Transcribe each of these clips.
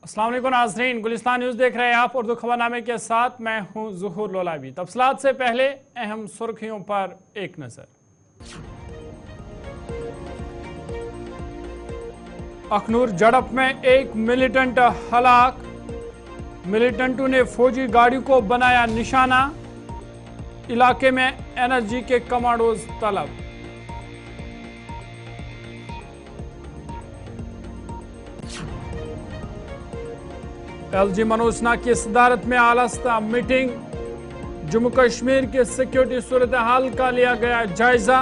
अस्सलाम वालेकुम नाज़रीन, गुलिस्तान न्यूज़ देख रहे हैं आप। उर्दू खबरनामे के साथ मैं हूं ज़ुहूर लोलावी। तफसीलात से पहले अहम सुर्खियों पर एक नज़र। अखनूर झड़प में एक मिलिटेंट हलाक, मिलिटेंटों ने फौजी गाड़ी को बनाया निशाना, इलाके में एनर्जी के कमांडोज तलब। एलजी मनोज सिन्हा की सदारत में आलस्ता मीटिंग, जम्मू कश्मीर की सिक्योरिटी सूरत हाल का लिया गया जायजा।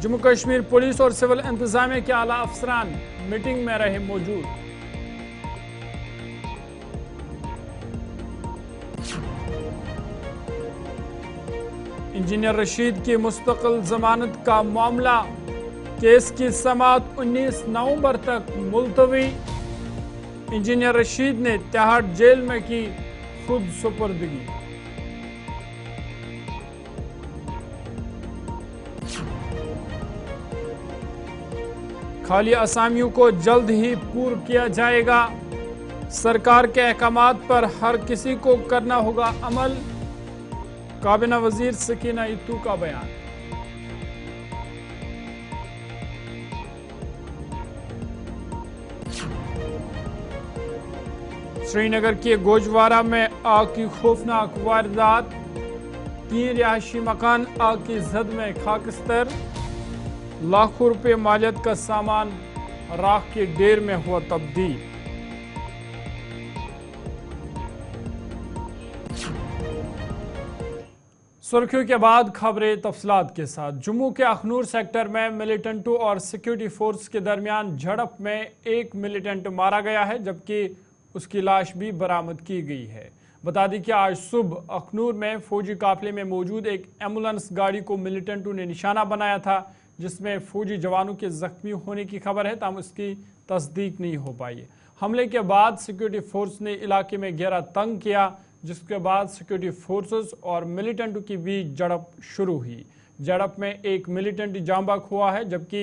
जम्मू कश्मीर पुलिस और सिविल इंतजामिया के आला अफसरान मीटिंग में रहे मौजूद। इंजीनियर रशीद की मुस्तकिल जमानत का मामला, केस की समाअत 19 नवंबर तक मुलतवी। इंजीनियर रशीद ने तिहाड़ जेल में की खुद सुपुर्दगी। खाली असामियों को जल्द ही पूर्ण किया जाएगा, सरकार के अहकामात पर हर किसी को करना होगा अमल। काबीना वजीर सकीना इत्तू का बयान। श्रीनगर के गोजवारा में आग की खौफनाक वारदात, 3 रिहायशी मकान आग की जद में खाकस्तर, लाखों रुपए मालियत का सामान राख के ढेर में हुआ तब्दील। सुर्खियों के बाद खबरें तफसीलात के साथ। जम्मू के अखनूर सेक्टर में मिलिटेंटों और सिक्योरिटी फोर्स के दरमियान झड़प में एक मिलिटेंट मारा गया है, जबकि उसकी लाश भी बरामद की गई है। बता दें कि आज सुबह अखनूर में फौजी काफिले में मौजूद एक एम्बुलेंस गाड़ी को मिलिटेंटों ने निशाना बनाया था, जिसमें फौजी जवानों के जख्मी होने की खबर है, ताहम उसकी तस्दीक नहीं हो पाई। हमले के बाद सिक्योरिटी फोर्स ने इलाके में घेरा तंग किया, जिसके बाद सिक्योरिटी फोर्सेस और मिलिटेंटों की बीच झड़प शुरू हुई। झड़प में एक मिलिटेंट जाँ बहक हुआ है, जबकि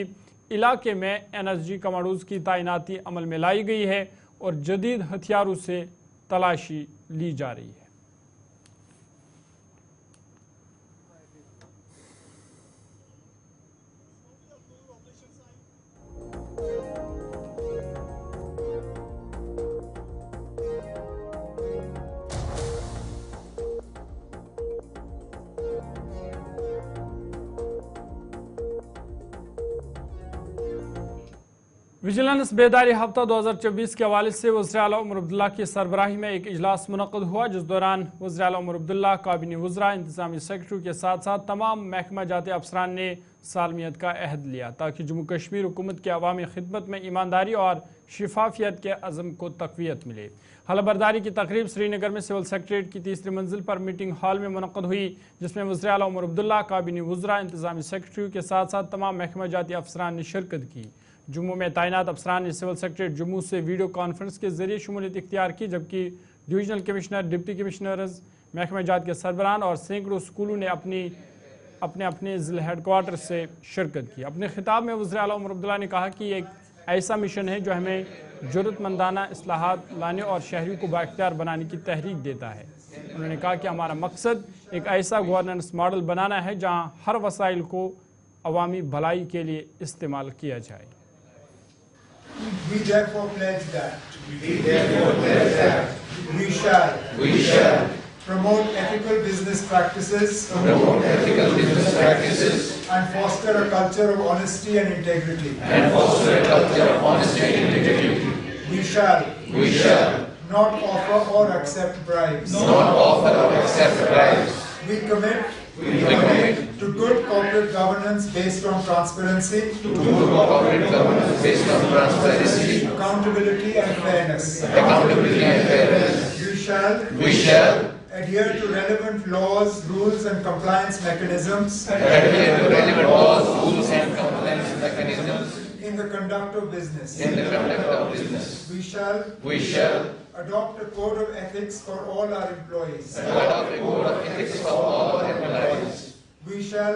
इलाके में एनर्जी कमांडोज की तैनाती अमल में लाई गई है और जदीद हथियारों से तलाशी ली जा रही है। विजिलेंस बेदारी हफ्ता 2024 के हवाले से वज़ीर आला उमर अब्दुल्ला की सरबराही में एक इजलास मुनक़्क़द हुआ, जिस दौरान वज़ीर आला उमर अब्दुल्ला, काबीना वज़रा, इंतज़ामी सेक्रेटरी के साथ साथ तमाम महकमा जाती अफसरान ने सालमियत का अहद लिया, ताकि जम्मू कश्मीर हुकूमत की अवामी खिदमत में ईमानदारी और शफाफियत के अज़म को तक़वियत मिले। हलबरदारी की तकरीब श्रीनगर में सिविल सेक्रेटरीट की 3री मंजिल पर मीटिंग हॉल में मुनक़्क़द हुई, जिसमें वज़ीर आला उमर अब्दुल्ला, काबीना वज़रा, इंतज़ामी सेक्रेटरी के साथ साथ तमाम महकमा जाती अफसरान ने शिरकत की। जम्मू में तैनात अफसरान ने सिविल सेक्रेटरीट जम्मू से वीडियो कॉन्फ्रेंस के जरिए शमूलियत इख्तियार की, जबकि डिवीजनल कमिश्नर, डिप्टी कमिश्नर्स, महकमा जात के सरबराहान और सैकड़ों स्कूलों ने अपने ज़िला हेडक्वार्टर से शिरकत की। अपने खिताब में वज़ीर आला उमर अब्दुल्ला ने कहा कि एक ऐसा मिशन है जो हमें ज़रूरतमंदाना इस्लाहात लाने और शहरियों को बाइख्तियार बनाने की तहरीक देता है। उन्होंने कहा कि हमारा मकसद एक ऐसा गवर्नेंस मॉडल बनाना है जहाँ हर वसाइल को अवामी भलाई के लिए इस्तेमाल किया जाए। We therefore pledge that we shall promote ethical business practices and foster a culture of honesty and integrity. We shall not offer or accept bribes. We commit to good corporate governance based on transparency, accountability and fairness. We shall adhere to relevant laws, rules and compliance mechanisms in the conduct of business. We shall adopt a code of ethics for all our employees. We shall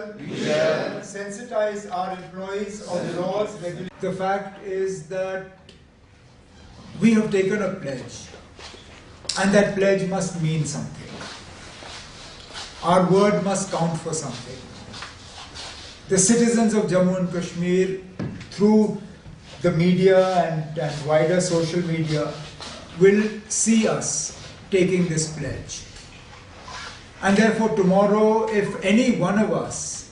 sensitize our employees of laws, regulations. The fact is that we have taken a pledge, and that pledge must mean something. Our word must count for something. The citizens of Jammu and Kashmir, through the media and wider social media, will see us taking this pledge. And therefore tomorrow, if any one of us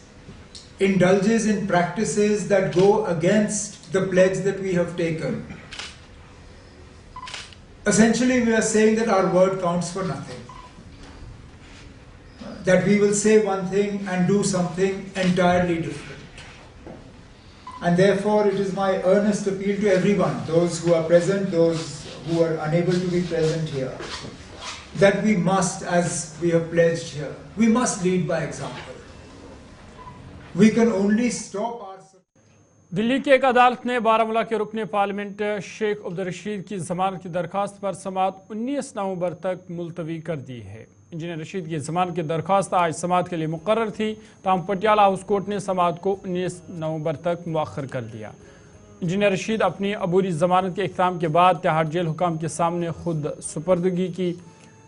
indulges in practices that go against the pledge that we have taken, essentially we are saying that our word counts for nothing. That we will say one thing and do something entirely different. And therefore it is my earnest appeal to everyone, those who are present, those who are unable to be present here, that we must, as we have pledged here, we must lead by example. We can only stop our... Delhi की एक अदालत ने बारामूला के रुकने parliament Sheikh Abdul Rashid की जमानत की दरख्वास्त पर समाअत 19 नवंबर तक मुलतवी कर दी है। इंजीनियर रशीद की जमानत की दरख्वास्त आज समाअत के लिए मुकर्रर थी, ताहम पटियाला हाउस कोर्ट ने समाअत को 19 नवंबर तक मुअख्खर कर दिया। इंजीनियर रशीद अपनी अबूरी जमानत के इख्तिताम के बाद तिहाड़ जेल हुकाम के सामने खुद सुपर्दगी की।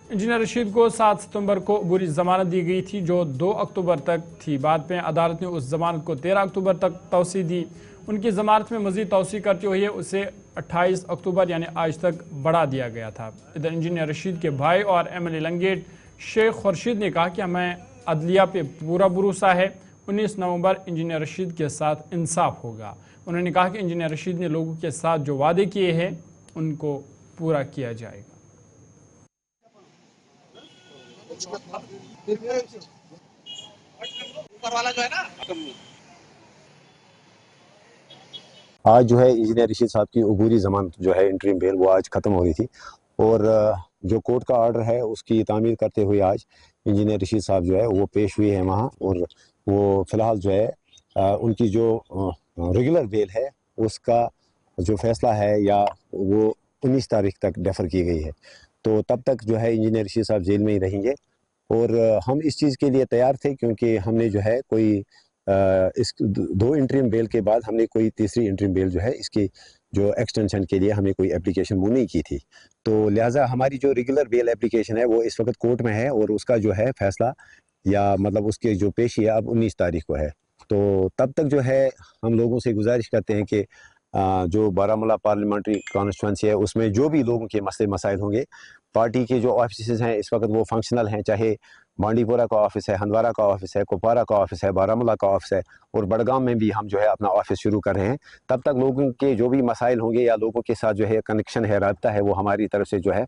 इंजीनियर रशीद को 7 सितंबर को अबूरी जमानत दी गई थी, जो 2 अक्टूबर तक थी। बाद में अदालत ने उस जमानत को 13 अक्टूबर तक तौसी दी। उनकी ज़मानत में मज़ीद तौसी करते हुए उसे 28 अक्टूबर यानी आज तक बढ़ा दिया गया था। इधर इंजीनियर रशीद के भाई और MLA लंगेट शेख खुर्शीद ने कहा कि हमें अदलिया पे पूरा भरोसा है, 19 नवंबर इंजीनियर रशीद के साथ इंसाफ होगा। उन्होंने कहा कि इंजीनियर रशीद ने लोगों के साथ जो वादे किए हैं उनको पूरा किया जाएगा। आज जो है इंजीनियर रशीद साहब की अबूरी ज़मानत जो है इंटरिम बेल वो आज ख़त्म हो रही थी, और जो कोर्ट का आर्डर है उसकी तामील करते हुए आज इंजीनियर रशीद साहब जो है वो पेश हुए हैं वहाँ, और वो फ़िलहाल जो है उनकी जो रेगुलर बेल है उसका जो फ़ैसला है या वो 19 तारीख तक डेफर की गई है। तो तब तक जो है इंजीनियर रशीद साहब जेल में ही रहेंगे, और हम इस चीज़ के लिए तैयार थे क्योंकि हमने जो है कोई इस 2 इंटरिम बेल के बाद हमने कोई तीसरी इंटरिम बेल जो है इसकी जो एक्सटेंशन के लिए हमने कोई एप्लीकेशन मूव नहीं की थी। तो लिहाजा हमारी जो रेगुलर बेल एप्लीकेशन है वो इस वक्त कोर्ट में है, और उसका जो है फ़ैसला या मतलब उसके जो पेशी है अब 19 तारीख को है। तो तब तक जो है हम लोगों से गुजारिश करते हैं कि जो बारामूला पार्लियामेंट्री कॉन्स्टिट्यूंसी है उसमें जो भी लोगों के मसले मसाइल होंगे, पार्टी के जो ऑफिस हैं इस वक्त वो फंक्शनल हैं, चाहे बांडीपोरा का ऑफिस है, हंदवारा का ऑफिस है, कुपवारा का ऑफिस है, बारामूला का ऑफिस है, और बड़गाम में भी हम जो है अपना ऑफिस शुरू कर रहे हैं। तब तक लोगों के जो भी मसाइल होंगे या लोगों के साथ जो है कनेक्शन है, राब्ता है, वो हमारी तरफ से जो है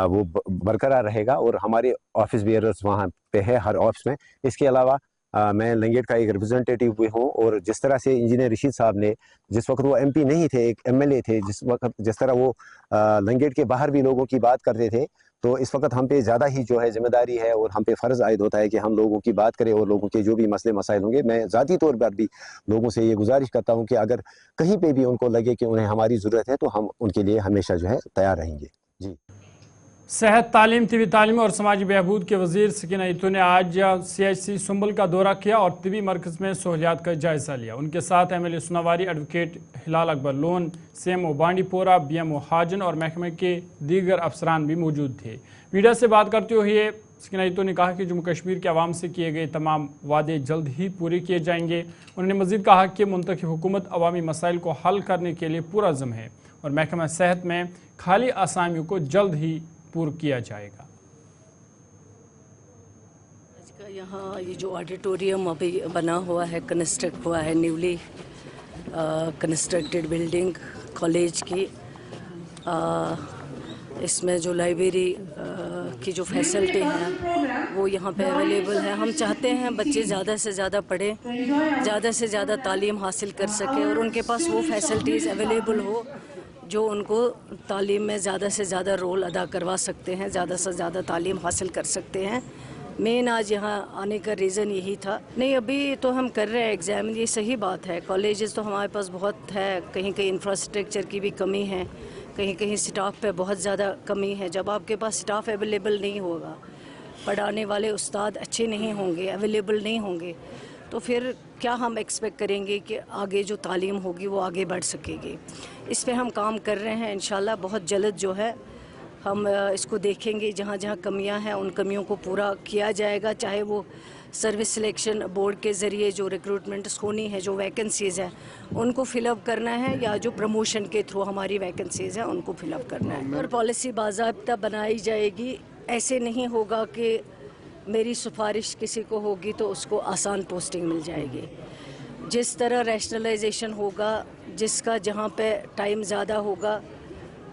वो बरकरार रहेगा, और हमारे ऑफिस बेयरर्स वहाँ पे है हर ऑफिस में। इसके अलावा मैं लंगेट का एक रिप्रेजेंटेटिव भी हूँ, और जिस तरह से इंजीनियर रशीद साहब ने जिस वक्त वो MP नहीं थे, एक MLA थे, जिस तरह वो लंगेट के बाहर भी लोगों की बात करते थे, तो इस वक्त हम पे ज़्यादा ही जो है जिम्मेदारी है और हम पे फ़र्ज़ आयद होता है कि हम लोगों की बात करें और लोगों के जो भी मसले मसाइल होंगे। मैं ज़ाती तौर पर भी लोगों से ये गुजारिश करता हूँ कि अगर कहीं पे भी उनको लगे कि उन्हें हमारी ज़रूरत है तो हम उनके लिए हमेशा जो है तैयार रहेंगे। जी। सेहत, तालीम, तिबी तालीम और समाजी बहबूद के वज़ीर सकीना इत्तू ने आज CHC सुंबल का दौरा किया और तिबी मरकज़ में सहूलियात का जायज़ा लिया। उनके साथ MLA Sonawari, advocate Hilal Akbar Lone, CMO Bandipora, BMO Hajin और महकमे के दीगर अफसरान भी मौजूद थे। मीडिया से बात करते हुए सकीना इत्तू ने कहा कि जम्मू कश्मीर के अवाम से किए गए तमाम वादे जल्द ही पूरे किए जाएंगे। उन्होंने मज़ीद कहा कि मुंतखब हुकूमत अवामी मसाइल को हल करने के लिए पूरा ज़म है और महकमा सेहत में खाली आसामियों को जल्द ही पूरा किया जाएगा। आज का यहाँ ये जो ऑडिटोरियम अभी बना हुआ है, कंस्ट्रक्ट हुआ है, न्यूली कंस्ट्रक्टेड बिल्डिंग कॉलेज की, इसमें जो लाइब्रेरी की जो फैसिलिटी हैं वो यहाँ पे अवेलेबल है। हम चाहते हैं बच्चे ज़्यादा से ज़्यादा पढ़ें, ज़्यादा से ज़्यादा तालीम हासिल कर सकें और उनके पास वो फैसिलिटीज़ अवेलेबल हो जो उनको तालीम में ज़्यादा से ज़्यादा रोल अदा करवा सकते हैं, ज़्यादा से ज़्यादा तालीम हासिल कर सकते हैं। मेन आज यहाँ आने का रीज़न यही था। नहीं, अभी तो हम कर रहे हैं एग्ज़ाम, ये सही बात है। कॉलेजेस तो हमारे पास बहुत है, कहीं कहीं इंफ्रास्ट्रक्चर की भी कमी है, कहीं कहीं स्टाफ पे बहुत ज़्यादा कमी है। जब आपके पास स्टाफ अवेलेबल नहीं होगा, पढ़ाने वाले उस्ताद अच्छे नहीं होंगे, अवेलेबल नहीं होंगे, तो फिर क्या हम एक्सपेक्ट करेंगे कि आगे जो तालीम होगी वो आगे बढ़ सकेगी। इस पे हम काम कर रहे हैं। इंशाल्लाह बहुत जल्द जो है हम इसको देखेंगे, जहाँ जहाँ कमियां हैं उन कमियों को पूरा किया जाएगा, चाहे वो सर्विस सिलेक्शन बोर्ड के ज़रिए जो रिक्रूटमेंट्स होनी है, जो वैकेंसीज़ हैं उनको फिलअप करना है, या जो प्रमोशन के थ्रू हमारी वैकेंसीज़ हैं उनको फिलअप करना है। और पॉलिसी बाज़ाब्ता बनाई जाएगी। ऐसे नहीं होगा कि मेरी सिफारिश किसी को होगी तो उसको आसान पोस्टिंग मिल जाएगी। जिस तरह रैशनलाइजेशन होगा, जिसका जहाँ पे टाइम ज़्यादा होगा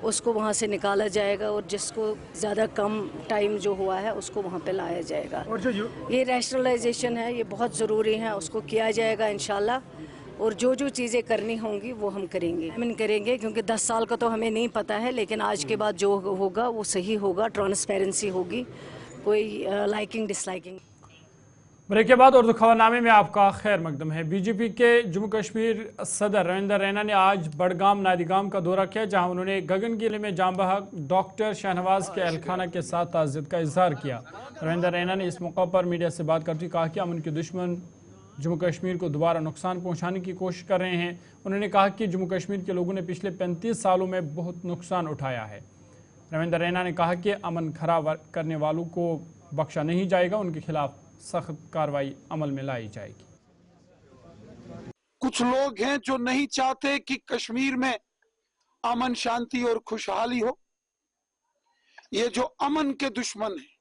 उसको वहाँ से निकाला जाएगा, और जिसको ज़्यादा कम टाइम जो हुआ है उसको वहाँ पे लाया जाएगा। और जो ये रैशनलाइजेशन है ये बहुत ज़रूरी है, उसको किया जाएगा इंशाल्लाह। और जो जो चीज़ें करनी होंगी वो हम करेंगे, क्योंकि 10 साल का तो हमें नहीं पता है, लेकिन आज के बाद जो होगा वो सही होगा, ट्रांसपेरेंसी होगी, कोई लाइकिंग डिसलाइकिंग। ब्रेक के बाद उर्दू खबरनामे में आपका खैर मकदम है। बीजेपी के जम्मू कश्मीर सदर रविंदर रैना ने आज बड़गाम नादिगाम का दौरा किया, जहां उन्होंने गगनगिरी में जाम बहक डॉक्टर शहनवाज के अहलखाना के साथ ताज़ियत का इजहार किया। रविंदर रैना ने इस मौका पर मीडिया से बात करते हुए कहा कि अमन के दुश्मन जम्मू कश्मीर को दोबारा नुकसान पहुँचाने की कोशिश कर रहे हैं। उन्होंने कहा कि जम्मू कश्मीर के लोगों ने पिछले 35 सालों में बहुत नुकसान उठाया है। रविंदर रैना ने कहा कि अमन खराब करने वालों को बख्शा नहीं जाएगा, उनके खिलाफ सख्त कार्रवाई अमल में लाई जाएगी। कुछ लोग हैं जो नहीं चाहते कि कश्मीर में अमन शांति और खुशहाली हो। ये जो अमन के दुश्मन हैं,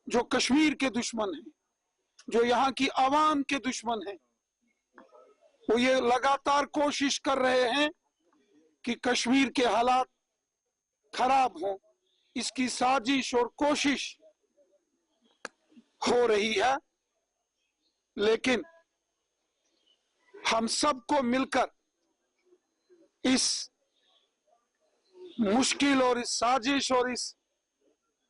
जो कश्मीर के दुश्मन हैं, जो यहाँ की आवाम के दुश्मन हैं, वो ये लगातार कोशिश कर रहे हैं कि कश्मीर के हालात खराब हों। इसकी साजिश और कोशिश हो रही है, लेकिन हम सबको मिलकर इस मुश्किल और इस साजिश और इस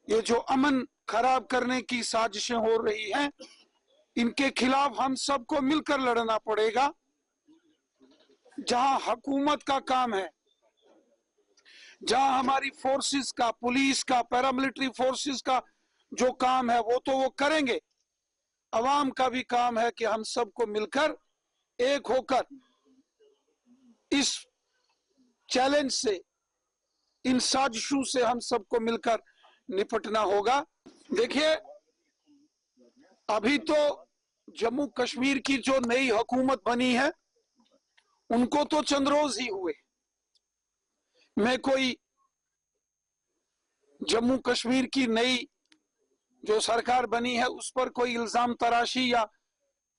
ये जो अमन खराब करने की साजिशें हो रही हैं, इनके खिलाफ हम सबको मिलकर लड़ना पड़ेगा। जहां हुकूमत का काम है, जहां हमारी फोर्सेस का, पुलिस का, पैरामिलिट्री फोर्सेस का जो काम है वो तो वो करेंगे। अवाम का भी काम है कि हम सबको मिलकर एक होकर इस चैलेंज से, इन साजिशों से हम सबको मिलकर निपटना होगा। देखिए, अभी तो जम्मू कश्मीर की जो नई हुकूमत बनी है उनको तो चंद रोज ही हुए। मैं कोई जम्मू कश्मीर की नई जो सरकार बनी है उस पर कोई इल्जाम तराशी या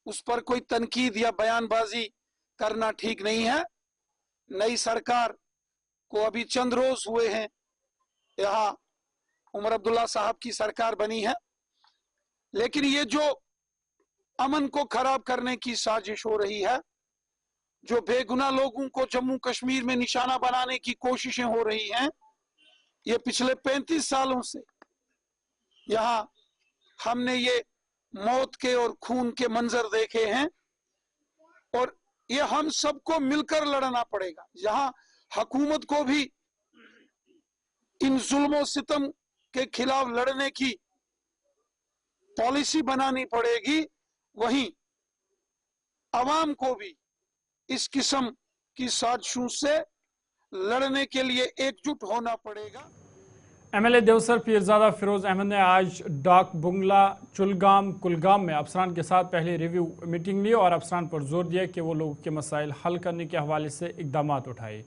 उस पर कोई तनकीद या बयानबाजी करना ठीक नहीं है। नई सरकार को अभी चंद रोज हुए हैं, यहाँ उमर अब्दुल्ला साहब की सरकार बनी है, लेकिन ये जो अमन को खराब करने की साजिश हो रही है, जो बेगुनाह लोगों को जम्मू कश्मीर में निशाना बनाने की कोशिशें हो रही हैं, ये पिछले 35 सालों से यहाँ हमने ये मौत के और खून के मंजर देखे हैं, और ये हम सबको मिलकर लड़ना पड़ेगा। जहां हुकूमत को भी इन जुल्म और सितम के खिलाफ लड़ने की पॉलिसी बनानी पड़ेगी, वहीं अवाम को भी इस किस्म की साजिशों से लड़ने के लिए एकजुट होना पड़ेगा। एमएलए देवसर पीरजादा फिरोज अहमद ने आज डाक बुंगला चुलगाम कुलगाम में अफसरान के साथ पहली रिव्यू मीटिंग ली और अफसरान पर जोर दिया कि वो लोगों के मसाइल हल करने के हवाले से इकदाम उठाए।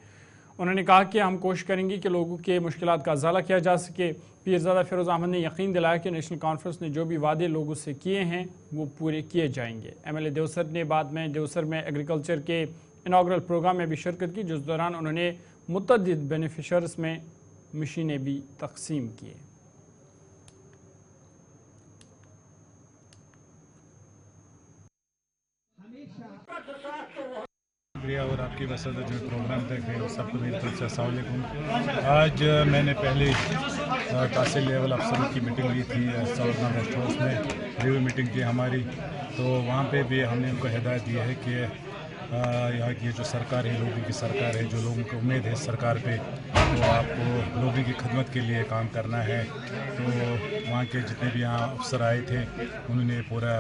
उन्होंने कहा कि हम कोशिश करेंगे कि लोगों के मुश्किलात का अजाला किया जा सके। पीरजादा फिरोज अहमद ने यकीन दिलाया कि नेशनल कॉन्फ्रेंस ने जो भी वादे लोगों से किए हैं वो पूरे किए जाएंगे। एमएलए देवसर ने बाद में देवसर में एग्रीकल्चर के इनाग्रल प्रोग्राम में भी शिरकत की, जिस दौरान उन्होंने मुतअद्दिद बेनिफिशर्स में मशीनें भी तकसीम किए। और आपकी वसत जो प्रोग्राम देख रहे हैं सबको मेरी तरफ से अस्सलाम वालेकुम। आज मैंने पहले तहसील लेवल अफसरों की मीटिंग ली थी साउथर्न रेस्ट हाउस में, रिव्यू मीटिंग थी हमारी। तो वहाँ पे भी हमने उनको हिदायत दी है कि यहाँ की जो सरकार है लोगों की सरकार है, जो लोगों को उम्मीद है इस सरकार पे, तो आपको लोगों की खिदमत के लिए काम करना है। तो वहाँ के जितने भी यहाँ अफसर आए थे उन्होंने पूरा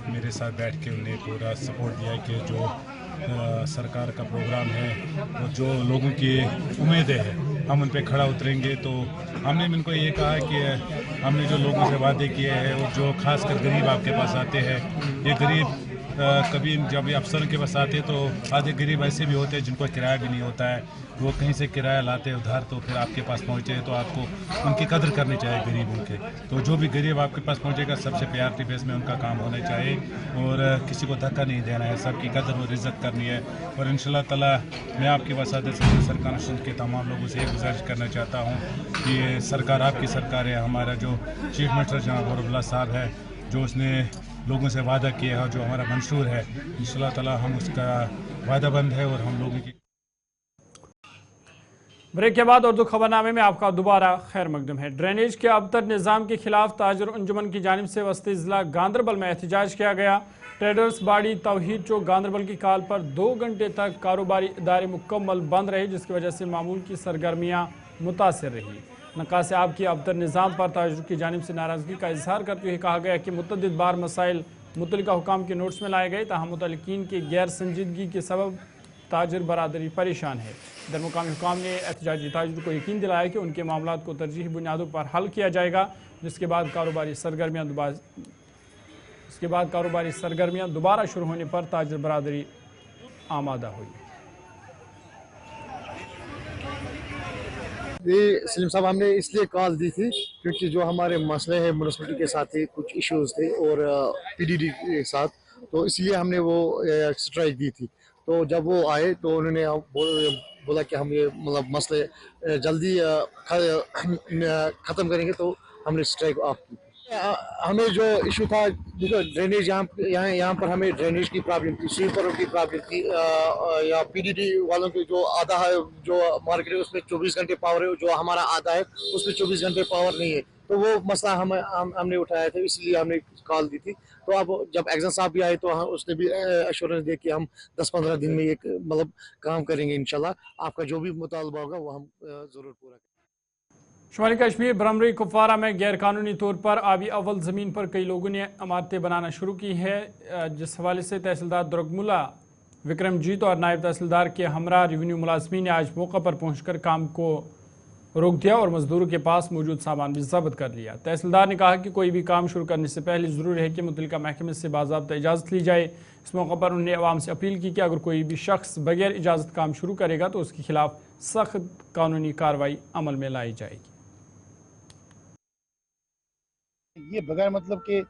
मेरे साथ बैठ के उन्हें पूरा सपोर्ट दिया कि जो सरकार का प्रोग्राम है और जो लोगों की उम्मीदें हैं हम उन पे खड़ा उतरेंगे। तो हमने इनको ये कहा कि हमने जो लोगों से वादे किए हैं और जो खासकर गरीब आपके पास आते हैं, ये गरीब कभी जब ये अफसरों के पास आते तो आधे गरीब ऐसे भी होते हैं जिनको किराया भी नहीं होता है, वो कहीं से किराया लाते हैं उधार, तो फिर आपके पास पहुँचे तो आपको उनकी कदर करनी चाहिए गरीबों के। तो जो भी गरीब आपके पास पहुँचेगा सबसे प्रायोरिटी बेस में उनका काम होना चाहिए और किसी को धक्का नहीं देना है, सबकी कदर और इज़्ज़त करनी है। और इंशाल्लाह ताला मैं आपकी वसादत से सरकार के तमाम लोगों से ये गुजारिश करना चाहता हूँ कि सरकार आपकी सरकार है, हमारा जो चीफ मिनिस्टर जनाब गौरव साहब है, जो उसने लोगों से वादा किया है, जो हमारा मंशूर है, इंशाल्लाह ताला हम उसका वादाबंद है और हम लोगों की। ब्रेक के बाद उर्दू खबरनामे में आपका दोबारा खैर मकदम है। ड्रेनेज के अबतर निज़ाम के खिलाफ ताजर अंजुमन की जानिब से वस्ती ज़िला गांदरबल में एहतजाज किया गया। ट्रेडर्स बाड़ी तौहीद चौक गांदरबल की कॉल पर 2 घंटे तक कारोबारी इदारे मुकम्मल बंद रहे, जिसकी वजह से मामूल की सरगर्मियाँ मुतासर रही। नकास आब की अबतर निज़ाम पर ताजर की जानिब से नाराज़गी का इजहार करते हुए कहा गया कि मुतअद्दिद बार मसाइल मुतल्लिका हुकाम के नोट्स में लाए गए, ताहम मुतल्लिकीन की गैर संजीदगी के सबब ताजर बरादरी परेशान है। इधर मुकामी हुकाम ने एहतजाजी ताजर को यकीन दिलाया कि उनके मामलात को तरजीही बुनियादों पर हल किया जाएगा, जिसके बाद कारोबारी सरगर्मियाँ दोबारा शुरू होने पर ताजर बरादरी आमादा हुई। ये सलीम साहब हमने इसलिए कॉल दी थी क्योंकि जो हमारे मसले हैं म्यूनसिपलिटी के साथ ही कुछ इश्यूज थे और पीडीडी के साथ, तो इसलिए हमने वो स्ट्राइक दी थी। तो जब वो आए तो उन्होंने बोला कि हम ये मतलब मसले जल्दी ख़त्म करेंगे, तो हमने स्ट्राइक ऑफ की। हमें जो इशू था, देखो ड्रेनेज यहाँ पर हमें ड्रेनेज की प्रॉब्लम थी, स्वीपरों की प्रॉब्लम थी, या पीडीडी वालों के जो आधा है जो मार्केट है उसमें 24 घंटे पावर है, जो हमारा आधा है उसमें 24 घंटे पावर नहीं है। तो वो मसला हमने उठाया था, इसलिए हमने कॉल दी थी। तो अब जब एग्जाम साहब भी आए तो उसने भी एश्योरेंस दी कि हम 10-15 दिन में एक मतलब काम करेंगे, इंशाल्लाह आपका जो भी मुतालबा होगा वो हम ज़रूर पूरा करेंगे। शुमाली कश्मीर ब्रह्मरी कुपवारा में गैर कानूनी तौर पर आबी अव्वल ज़मीन पर कई लोगों ने इमारतें बनाना शुरू की है, जिस हवाले से तहसीलदार दुर्गमुला विक्रमजीत और नायब तहसीलदार के हमरा रेवेन्यू मुलाजमीन ने आज मौका पर पहुंचकर काम को रोक दिया और मजदूरों के पास मौजूद सामान भी जब्त कर लिया। तहसीलदार ने कहा कि कोई भी काम शुरू करने से पहले ज़रूरी है कि मुतल्लिका महकमे से बाज़ाब्ता इजाज़त ली जाए। इस मौका पर उन्होंने अवाम से अपील की कि अगर कोई भी शख्स बगैर इजाज़त काम शुरू करेगा तो उसके खिलाफ सख्त कानूनी कार्रवाई अमल में लाई जाएगी। ये बगैर मतलब के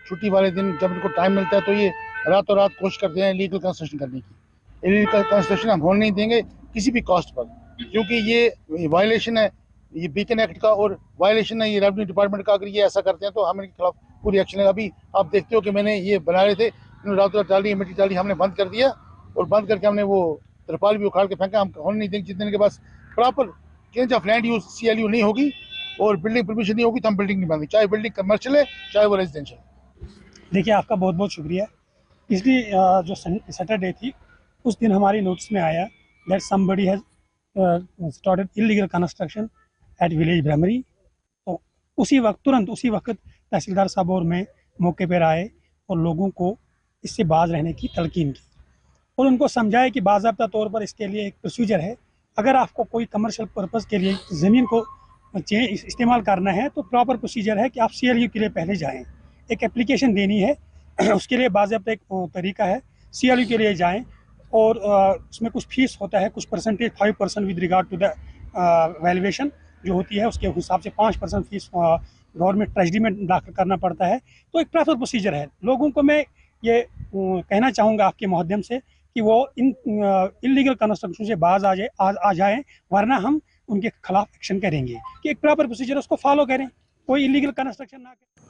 छुट्टी वाले दिन जब इनको टाइम मिलता है तो ये रातों रात कोशिश करते हैं लीगल कंस्ट्रक्शन करने की। इलीगल कंस्ट्रक्शन हम होने नहीं देंगे किसी भी कॉस्ट पर, क्योंकि ये वायलेशन है, ये बीकन एक्ट का और वायलेशन है ये रेवेन्यू डिपार्टमेंट का। अगर ये ऐसा करते हैं तो हम इनके खिलाफ पूरी एक्शन लेगा। अभी आप देखते हो कि मैंने ये बना रहे थे, रातों रात डाली मिट्टी डाली, हमने बंद कर दिया और बंद करके हमने वो तिरपाल भी उखाड़ के फेंका। हम होने नहीं देंगे जितने के पास proper change of land use CLU नहीं होगी और बिल्डिंग परमिशन नहीं होगी तो हम बिल्डिंग नहीं बनाएंगे, चाहे बिल्डिंग कमर्शियल है चाहे वो रेजिडेंशियल। देखिए आपका बहुत बहुत शुक्रिया। इसलिए जो सैटरडे थी उस दिन हमारी नोटिस में आया that somebody has started illegal construction at village Brahmari. तो तुरंत उसी वक्त तहसीलदार साहब और मैं मौके पर आए और लोगों को इससे बाज रहने की तलकीन की और उनको समझाया कि बाज़ाब्ता तौर पर इसके लिए एक प्रोसीजर है। अगर आपको कोई कमर्शियल पर्पज़ के लिए ज़मीन को इस्तेमाल करना है तो प्रॉपर प्रोसीजर है कि आप CLU के लिए पहले जाएं, एक एप्लीकेशन देनी है, उसके लिए बाज़ाब्ता एक तरीका है, CLU के लिए जाएं और उसमें कुछ फीस होता है, कुछ percentage 5% with regard to the valuation जो होती है उसके हिसाब से 5% फीस गवर्नमेंट ट्रेजरी में दाखिल करना पड़ता है। तो एक प्रॉपर प्रोसीजर है। लोगों को मैं ये कहना चाहूँगा आपके माध्यम से कि वो इन इलीगल कंस्ट्रक्शन से बाज आ जाएं, वरना हम उनके खिलाफ एक्शन करेंगे कि एक प्रॉपर प्रोसीजर उसको फॉलो करें, कोई इलीगल कंस्ट्रक्शन ना करें।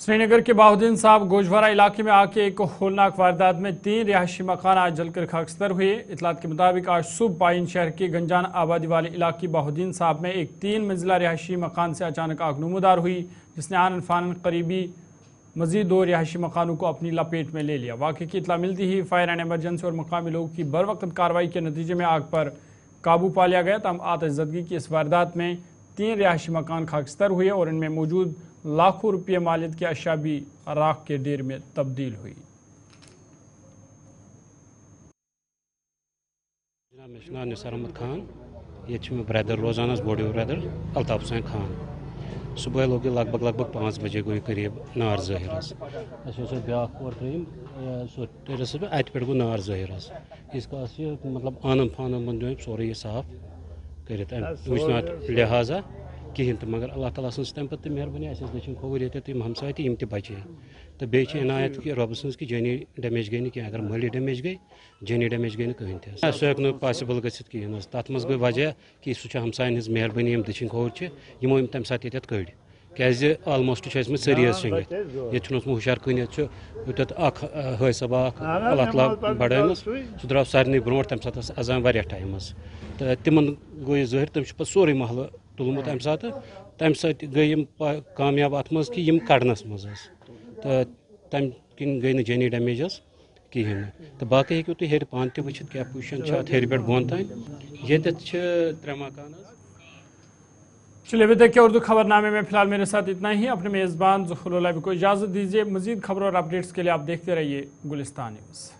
श्रीनगर के बाहुद्दीन साहब गोजवारा इलाके में आके एक होलनाक वारदात में 3 रिहायशी मकान आज जलकर खाकसतर हुए। इतलात के मुताबिक आज सुबह पाइन शहर के गंजान आबादी वाले इलाके बाहुद्दीन साहब में एक 3 मंजिला रिहायशी मकान से अचानक आग नमूदार हुई, जिसने आनन फानन करीबी मजीद 2 रिहायशी मकानों को अपनी लपेट में ले लिया। वाक़े की इत्ला मिलती ही फायर एंड एमरजेंसी और मकामी लोगों की बरवक्त कार्रवाई के नतीजे में आग पर काबू पा लिया गया। तमाम आतिशज़दगी की इस वारदात में 3 रिहायशी मकान खाकस्तर हुए और इनमें मौजूद लाखों रुपये मालियत की अशिया भी राख के ढेर में तब्दील हुई। मैं निसार अहमद खान, ये ब्रदर रोजाना बॉडी ब्रदर अल्ताफ हुसैन खान। सुबह लोग लगभग 5 बजे गई करीब नार ज़ाहिर ब्या और त्रीम सो टेरस पे अत पे गो नार ज़ाहिर इसका मतलब आनम फानम बन सोरे साफ कर लिहाजा कहें तो मगर अल्लाह ताला सं तम पे मेहरबानी दक्षिण खोवर ये तम हमसाय तम बचे तो बे इनायत कि रब सं कि जानी डैमेज गई नहीं अगर माली डैमेज गई जानी डैमेज गई कहें सह हेक पॉसिबल गहें तथ मज गई वजह कि सह हमसायन हज मेहरबानी दक्षिण खोवर यमो तम सात ये कड़ क्या आलमोस्ट सरी शंगित ये हुशार कनित हसबा अल्लाह ताला बढ़ सह द्राव सारे ब्रो तम सात अजान वारिया टाइम तो तिमन गई ज़ाहिर तम पे सोरे महल तुलमुत तम गई कामयाब अत मज कि कड़नस मज तो तम किन गई न जानी डैमेज कहें तो बाकी हेकू तुम हेर पान ते वुचित क्या पोजिशन हेर पे बोन तान ये 3 मकान। चलिए अभी तक के उर्दू खबरनामे में फिलहाल मेरे साथ इतना ही। अपने मेज़बान ज़ुहरुल को इजाज़त दीजिए। मज़ीद खबरों और अपडेट्स के लिए आप देखते रहिए गुलिस्तान न्यूज़।